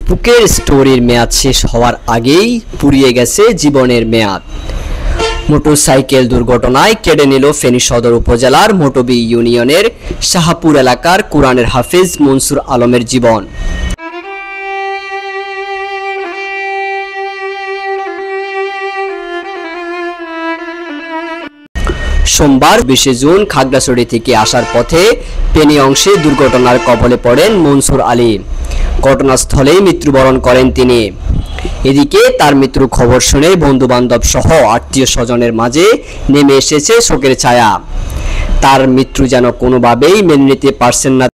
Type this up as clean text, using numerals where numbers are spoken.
বুকের স্টোরির মেয়াদ শেষ হওয়ার আগেই ফুরিয়ে গেছে জীবনের মেয়াদ। মোটরসাইকেল দুর্ঘটনায় কেড়ে নিল ফেনী সদর উপজেলার মোটবি ইউনিয়নের শাহপুর এলাকার কোরআনের হাফেজ মনসুর আলমের জীবন। সোমবার 20 জুন খাগড়াছড়ি থেকে আসার পথে ফেনী অংশে দুর্ঘটনার কবলে পড়েন মনসুর আলী। ঘটনাস্থলেই মৃত্যুবরণ করেন তিনি। এদিকে তার মৃত্যুর খবর শুনে বন্ধু-বান্ধব সহ আত্মীয় স্বজনের মাঝে নেমে এসেছে শোকের ছায়া। তার মৃত্যু যেন কোনোভাবেই মেনে নিতে পারছেন না।